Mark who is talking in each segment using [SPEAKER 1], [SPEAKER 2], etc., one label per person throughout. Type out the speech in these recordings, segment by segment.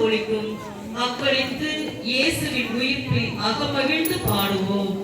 [SPEAKER 1] ஒலிக்கும். அப்பொழுது இயேசுவின் உயிர்ப்பில் அகமகிழ்ந்து பாடுவோம்.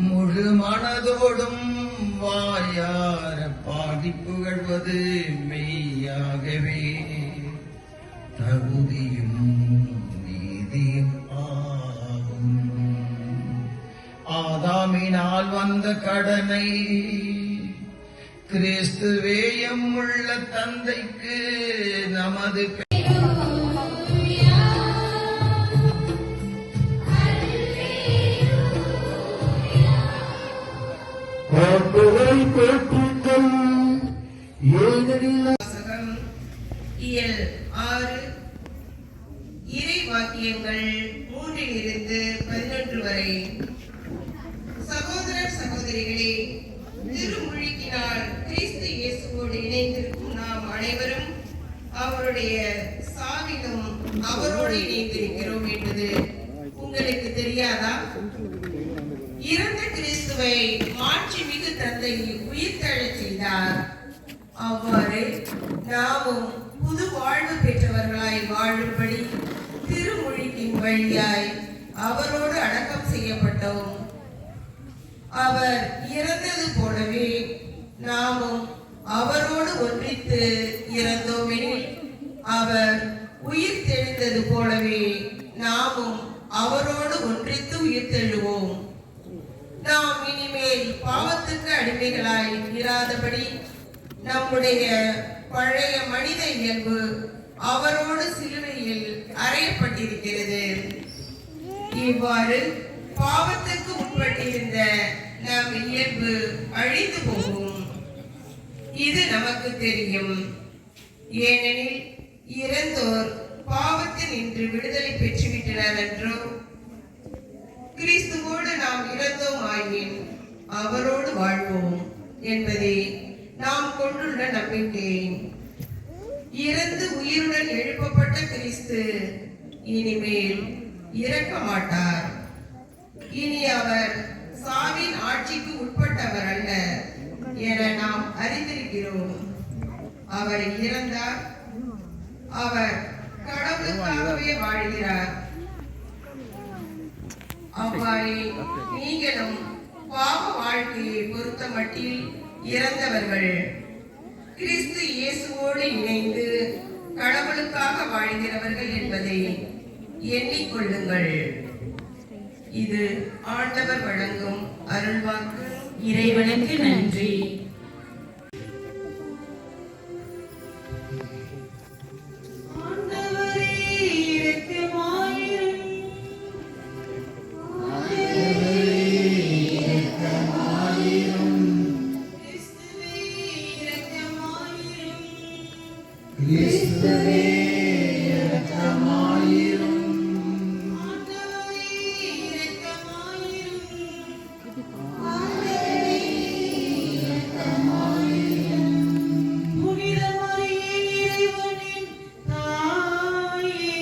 [SPEAKER 2] முழு மனதோடும் வாயார பாடி புகழ்வது மெய்யாகவே தகுதியும் நீதியும் ஆகும். ஆதாமினால் வந்த கடனை கிறிஸ்துவே எம்முள்ள தந்தைக்கு நமது
[SPEAKER 3] இயல் 6 இறை வாக்கியங்கள் 3 11 வரை. சகோதர சகோதரிகளே, திருமுழுக்கினால் கிறிஸ்து இயேசுவோடு இணைந்திருக்கும் நாம் அனைவரும் அவருடைய சாவிலும் அவரோடு இணைந்திருக்கிறோம் என்பது உங்களுக்கு தெரியாதா? இறந்த கிறிஸ்துவை மாட்சிமிகு தந்தை உயிர்த்தெழச் செய்தார். அவ்வாறு நாமும் புது வாழ்வு பெற்றவர்களாய் வாழும்படி திருமுழுக்கின் வழியாய் அவரோடு அடக்கம் செய்யப்பட்டோம். அவர் இறந்தது போலவே நாமும் அவரோடு ஒன்றித்து இறந்தோமெனில் அவர் உயிர் தெழுந்தது போலவே நாமும் அவரோடு ஒன்றித்து உயிர் தெழுவோம். நாம் இனிமேல் பாவத்துக்கு அடிமைகளாய் இராதபடி நம்முடைய பழைய மனித இயல்பு அவரோடு சிலுவையில் அறையப்பட்டிருக்கிறது. இவ்வாறு பாவத்துக்கு உட்பட்டிருந்த நம் இயல்பு அழிந்து போகும். இது நமக்கு தெரியும். ஏனெனில் இறந்தோர் பாவத்தில் நின்று விடுதலை பெற்றுவிட்டனர் என்றோ. கிறிஸ்துவோடு நாம் இறந்தோம் ஆயின் அவரோடு வாழ்வோம் என்பதே நாம் கொண்டுள்ள நம்பிக்கை. இறந்து உயிருடன் எழுப்பப்பட்ட கிறிஸ்து இனிமேல் இறக்க மாட்டார். இனி அவர் சாவின் ஆட்சிக்கு உட்பட்டவர் அல்ல என நாம் அறிந்திருக்கிறோம். அவர் இறந்தார், அவர் கடவுளுக்காகவே வாழ்கிறார். அவ்வாறே நீங்களும் பாவ வாழ்க்கையை பொறுத்த மட்டில் இறந்தவர்கள் கிறிஸ்து இயேசுவோடு இணைந்து கடவுளுக்காக வாழ்கிறவர்கள் என்பதை எண்ணிக்கொள்ளுங்கள். இது ஆண்டவர் வழங்கும் அருள்வாக்கு.
[SPEAKER 1] இறைவனுக்கு நன்றி. ஆண்டவரே இரக்கமாயிரும். கிறிஸ்துவே இரக்கமாயிரும்.
[SPEAKER 2] கிறிஸ்துவே இரக்கமாயிரும்.
[SPEAKER 1] ஆண்டவரே இரக்கமாயிரும். புனித மரியே இறைவனின் தாயே